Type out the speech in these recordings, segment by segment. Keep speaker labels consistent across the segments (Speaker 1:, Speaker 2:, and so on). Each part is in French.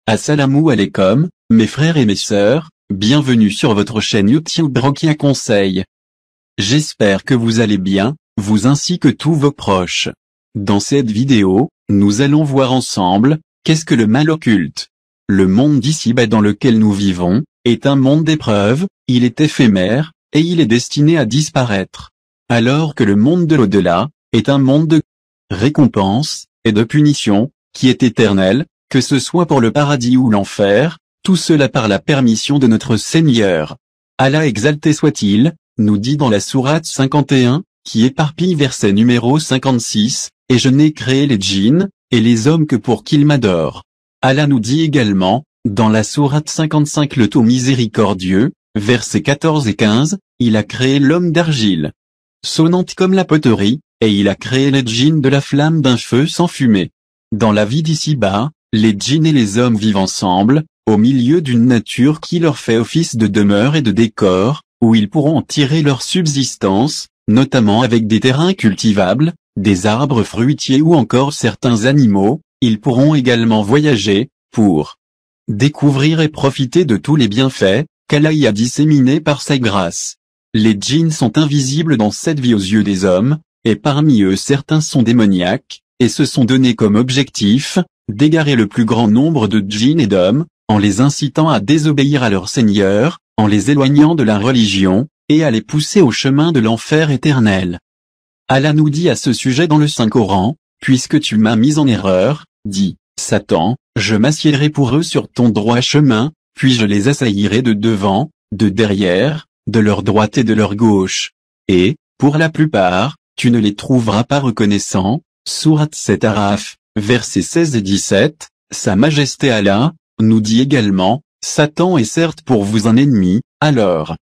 Speaker 1: Assalamu alaikum, mes frères et mes sœurs, bienvenue sur votre chaîne YouTube Rokia Conseil. J'espère que vous allez bien, vous ainsi que tous vos proches. Dans cette vidéo, nous allons voir ensemble, qu'est-ce que le mal occulte. Le monde d'ici-bas dans lequel nous vivons, est un monde d'épreuves, il est éphémère, et il est destiné à disparaître. Alors que le monde de l'au-delà, est un monde de récompense, et de punition, qui est éternel, que ce soit pour le paradis ou l'enfer, tout cela par la permission de notre Seigneur. Allah exalté soit-il, nous dit dans la sourate 51, qui éparpille verset numéro 56, et je n'ai créé les djinns, et les hommes que pour qu'ils m'adorent. Allah nous dit également, dans la sourate 55 le tout miséricordieux, versets 14 et 15, il a créé l'homme d'argile, sonnante comme la poterie, et il a créé les djinns de la flamme d'un feu sans fumée. Dans la vie d'ici-bas, les djinns et les hommes vivent ensemble, au milieu d'une nature qui leur fait office de demeure et de décor, où ils pourront en tirer leur subsistance, notamment avec des terrains cultivables, des arbres fruitiers ou encore certains animaux. Ils pourront également voyager, pour découvrir et profiter de tous les bienfaits qu'Allah y a disséminés par sa grâce. Les djinns sont invisibles dans cette vie aux yeux des hommes, et parmi eux certains sont démoniaques, et se sont donnés comme objectif d'égarer le plus grand nombre de djinns et d'hommes, en les incitant à désobéir à leur Seigneur, en les éloignant de la religion, et à les pousser au chemin de l'enfer éternel. Allah nous dit à ce sujet dans le Saint-Coran, « Puisque tu m'as mis en erreur, dit Satan, je m'assiérai pour eux sur ton droit chemin, puis je les assaillirai de devant, de derrière, de leur droite et de leur gauche. Et, pour la plupart, tu ne les trouveras pas reconnaissants. » Sourate 7 Araf, versets 16 et 17, Sa Majesté Allah nous dit également, Satan est certes pour vous un ennemi, alors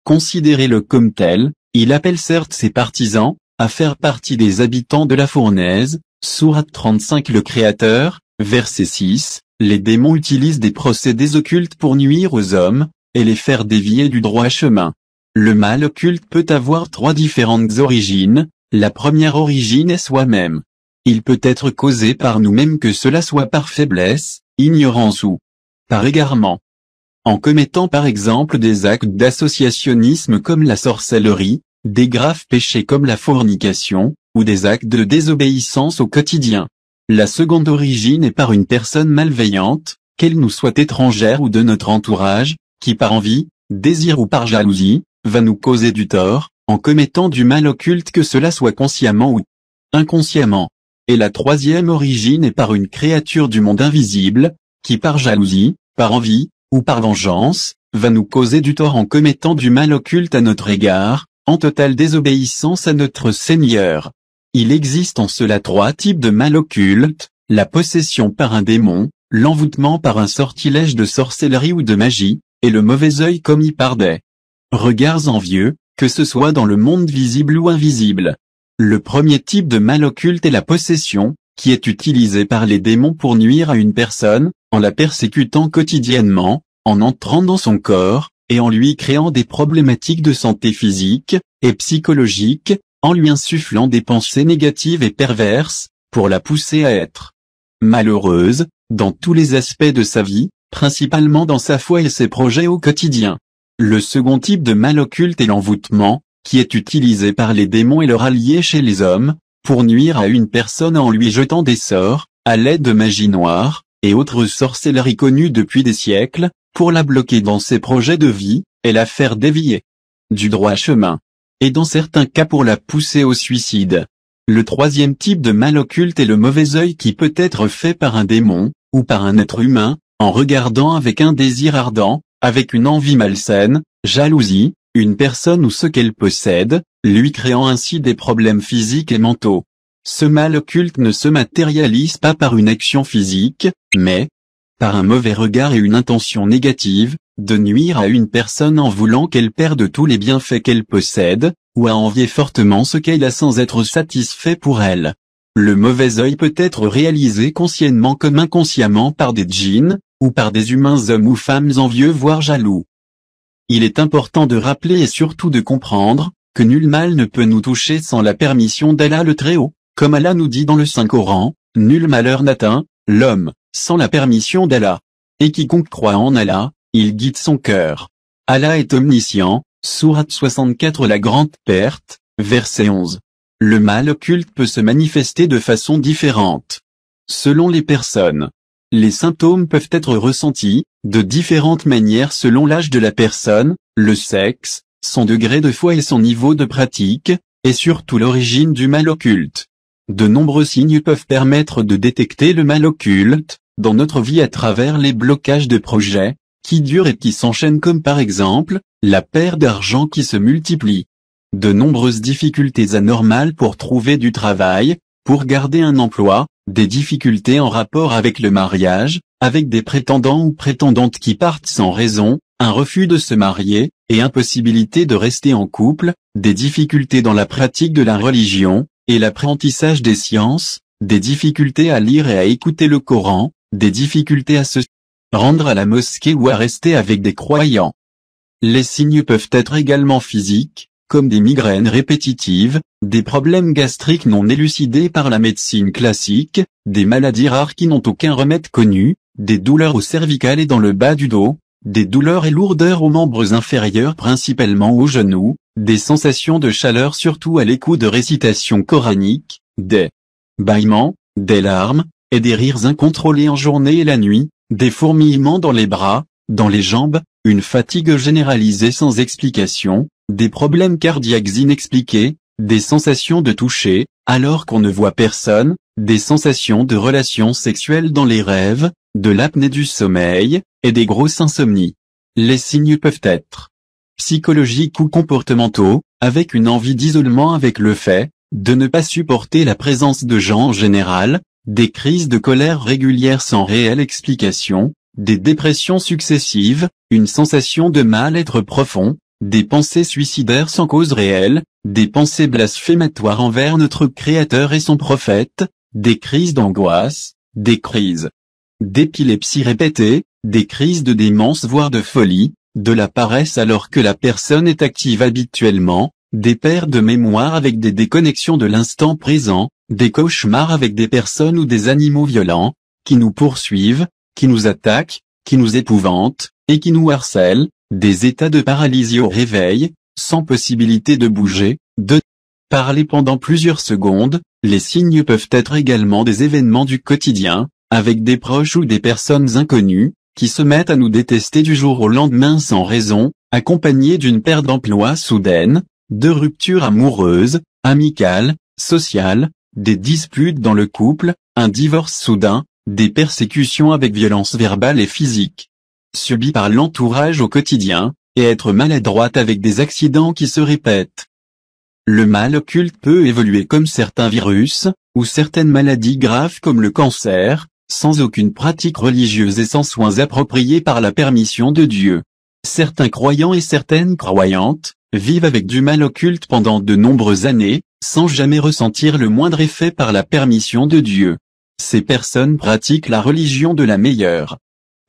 Speaker 1: considérez-le comme tel, il appelle certes ses partisans, à faire partie des habitants de la fournaise. Sourate 35 Le Créateur, verset 6, les démons utilisent des procédés occultes pour nuire aux hommes, et les faire dévier du droit chemin. Le mal occulte peut avoir trois différentes origines. La première origine est soi-même. Il peut être causé par nous-mêmes, que cela soit par faiblesse, ignorance ou par égarement. En commettant par exemple des actes d'associationnisme comme la sorcellerie, des graves péchés comme la fornication, ou des actes de désobéissance au quotidien. La seconde origine est par une personne malveillante, qu'elle nous soit étrangère ou de notre entourage, qui par envie, désir ou par jalousie, va nous causer du tort, en commettant du mal occulte, que cela soit consciemment ou inconsciemment. Et la troisième origine est par une créature du monde invisible, qui par jalousie, par envie, ou par vengeance, va nous causer du tort en commettant du mal occulte à notre égard, en totale désobéissance à notre Seigneur. Il existe en cela trois types de mal occulte, la possession par un démon, l'envoûtement par un sortilège de sorcellerie ou de magie, et le mauvais œil commis par des regards envieux, que ce soit dans le monde visible ou invisible. Le premier type de mal occulte est la possession, qui est utilisée par les démons pour nuire à une personne, en la persécutant quotidiennement, en entrant dans son corps, et en lui créant des problématiques de santé physique et psychologique, en lui insufflant des pensées négatives et perverses, pour la pousser à être malheureuse, dans tous les aspects de sa vie, principalement dans sa foi et ses projets au quotidien. Le second type de mal occulte est l'envoûtement, qui est utilisé par les démons et leurs alliés chez les hommes, pour nuire à une personne en lui jetant des sorts, à l'aide de magie noire, et autres sorcelleries connues depuis des siècles, pour la bloquer dans ses projets de vie, et la faire dévier du droit chemin. Et dans certains cas pour la pousser au suicide. Le troisième type de mal occulte est le mauvais œil, qui peut être fait par un démon, ou par un être humain, en regardant avec un désir ardent, avec une envie malsaine, jalousie, une personne ou ce qu'elle possède, lui créant ainsi des problèmes physiques et mentaux. Ce mal occulte ne se matérialise pas par une action physique, mais par un mauvais regard et une intention négative, de nuire à une personne en voulant qu'elle perde tous les bienfaits qu'elle possède, ou à envier fortement ce qu'elle a sans être satisfait pour elle. Le mauvais œil peut être réalisé consciemment comme inconsciemment par des djinns, ou par des humains hommes ou femmes envieux voire jaloux. Il est important de rappeler et surtout de comprendre, que nul mal ne peut nous toucher sans la permission d'Allah le Très-Haut, comme Allah nous dit dans le Saint-Coran, nul malheur n'atteint l'homme, sans la permission d'Allah. et quiconque croit en Allah, il guide son cœur. Allah est omniscient, sourate 64 La grande perte, verset 11. Le mal occulte peut se manifester de façon différente selon les personnes. Les symptômes peuvent être ressentis de différentes manières selon l'âge de la personne, le sexe, son degré de foi et son niveau de pratique, et surtout l'origine du mal occulte. De nombreux signes peuvent permettre de détecter le mal occulte dans notre vie à travers les blocages de projets qui durent et qui s'enchaînent, comme par exemple la perte d'argent qui se multiplie. De nombreuses difficultés anormales pour trouver du travail, pour garder un emploi, des difficultés en rapport avec le mariage, avec des prétendants ou prétendantes qui partent sans raison, un refus de se marier, et impossibilité de rester en couple, des difficultés dans la pratique de la religion, et l'apprentissage des sciences, des difficultés à lire et à écouter le Coran, des difficultés à se rendre à la mosquée ou à rester avec des croyants. Les signes peuvent être également physiques, comme des migraines répétitives, des problèmes gastriques non élucidés par la médecine classique, des maladies rares qui n'ont aucun remède connu, des douleurs au cervical et dans le bas du dos, des douleurs et lourdeurs aux membres inférieurs principalement aux genoux, des sensations de chaleur surtout à l'écoute de récitations coraniques, des bâillements, des larmes, et des rires incontrôlés en journée et la nuit, des fourmillements dans les bras, dans les jambes, une fatigue généralisée sans explication, des problèmes cardiaques inexpliqués, des sensations de toucher, alors qu'on ne voit personne, des sensations de relations sexuelles dans les rêves, de l'apnée du sommeil, et des grosses insomnies. Les signes peuvent être psychologiques ou comportementaux, avec une envie d'isolement avec le fait de ne pas supporter la présence de gens en général, des crises de colère régulières sans réelle explication, des dépressions successives, une sensation de mal-être profond, des pensées suicidaires sans cause réelle, des pensées blasphématoires envers notre Créateur et son prophète, des crises d'angoisse, des crises d'épilepsie répétées, des crises de démence voire de folie, de la paresse alors que la personne est active habituellement, des pertes de mémoire avec des déconnexions de l'instant présent, des cauchemars avec des personnes ou des animaux violents, qui nous poursuivent, qui nous attaquent, qui nous épouvantent, et qui nous harcèlent, des états de paralysie au réveil, sans possibilité de bouger, de parler pendant plusieurs secondes. Les signes peuvent être également des événements du quotidien, avec des proches ou des personnes inconnues, qui se mettent à nous détester du jour au lendemain sans raison, accompagnés d'une perte d'emploi soudaine, de ruptures amoureuses, amicales, sociales, des disputes dans le couple, un divorce soudain, des persécutions avec violence verbale et physique, subies par l'entourage au quotidien, et être maladroite avec des accidents qui se répètent. Le mal occulte peut évoluer comme certains virus, ou certaines maladies graves comme le cancer, sans aucune pratique religieuse et sans soins appropriés par la permission de Dieu. Certains croyants et certaines croyantes vivent avec du mal occulte pendant de nombreuses années, sans jamais ressentir le moindre effet par la permission de Dieu. Ces personnes pratiquent la religion de la meilleure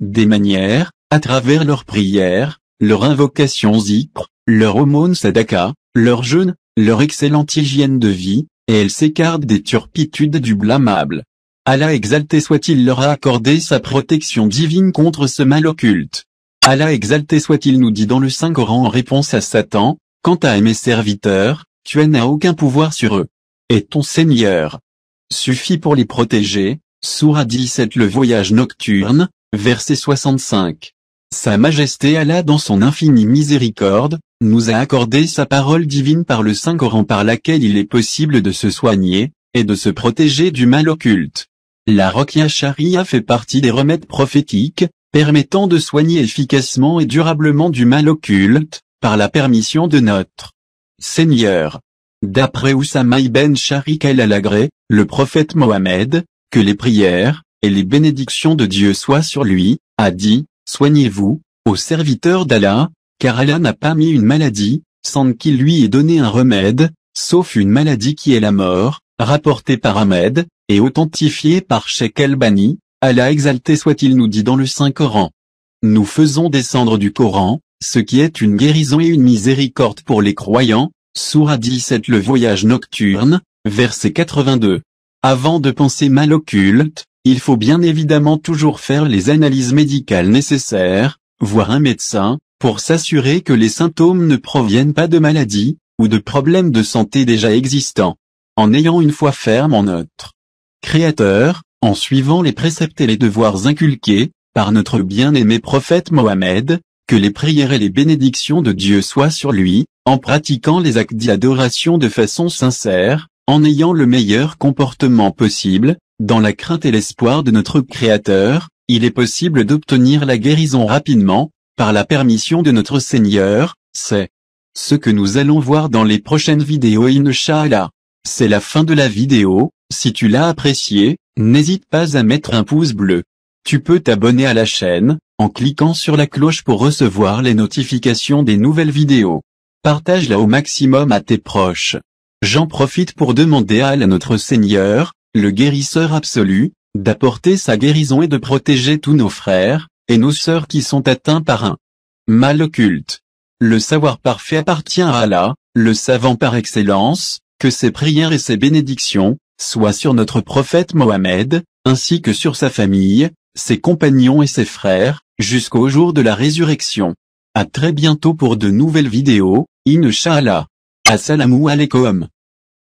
Speaker 1: des manières, à travers leurs prières, leur invocation zikr, leur aumône sadaka, leur jeûne, leur excellente hygiène de vie, et elles s'écartent des turpitudes du blâmable. Allah exalté soit-il leur a accordé sa protection divine contre ce mal occulte. Allah exalté soit-il nous dit dans le Saint-Coran en réponse à Satan, « Quant à mes serviteurs, tu n'as aucun pouvoir sur eux. Et ton Seigneur suffit pour les protéger. » Sourate 17 Le voyage nocturne, verset 65. Sa Majesté Allah dans son infinie miséricorde, nous a accordé sa parole divine par le Saint-Coran par laquelle il est possible de se soigner, et de se protéger du mal occulte. La Ruqya Sharia fait partie des remèdes prophétiques, permettant de soigner efficacement et durablement du mal occulte, par la permission de notre Seigneur. D'après Oussama ibn Sharik el-Alagré, le prophète Mohammed, que les prières, et les bénédictions de Dieu soient sur lui, a dit, « Soignez-vous, ô serviteurs d'Allah, car Allah n'a pas mis une maladie, sans qu'il lui ait donné un remède, sauf une maladie qui est la mort, rapporté par Ahmed, et authentifié par Cheikh Albani, Allah exalté soit-il nous dit dans le Saint-Coran. Nous faisons descendre du Coran, ce qui est une guérison et une miséricorde pour les croyants, Sourate 17 Le voyage nocturne, verset 82. Avant de penser mal occulte, il faut bien évidemment toujours faire les analyses médicales nécessaires, voir un médecin, pour s'assurer que les symptômes ne proviennent pas de maladies, ou de problèmes de santé déjà existants. En ayant une foi ferme en notre Créateur, en suivant les préceptes et les devoirs inculqués, par notre bien-aimé prophète Mohammed, que les prières et les bénédictions de Dieu soient sur lui, en pratiquant les actes d'adoration de façon sincère, en ayant le meilleur comportement possible, dans la crainte et l'espoir de notre Créateur, il est possible d'obtenir la guérison rapidement, par la permission de notre Seigneur, c'est ce que nous allons voir dans les prochaines vidéos Inch'Allah. C'est la fin de la vidéo, si tu l'as appréciée, n'hésite pas à mettre un pouce bleu. Tu peux t'abonner à la chaîne, en cliquant sur la cloche pour recevoir les notifications des nouvelles vidéos. Partage-la au maximum à tes proches. J'en profite pour demander à Allah notre Seigneur, le guérisseur absolu, d'apporter sa guérison et de protéger tous nos frères, et nos sœurs qui sont atteints par un mal occulte. Le savoir parfait appartient à Allah, le savant par excellence, que ses prières et ses bénédictions, soient sur notre prophète Mohammed, ainsi que sur sa famille, ses compagnons et ses frères, jusqu'au jour de la résurrection. À très bientôt pour de nouvelles vidéos, Inch'Allah. Assalamu alaikum.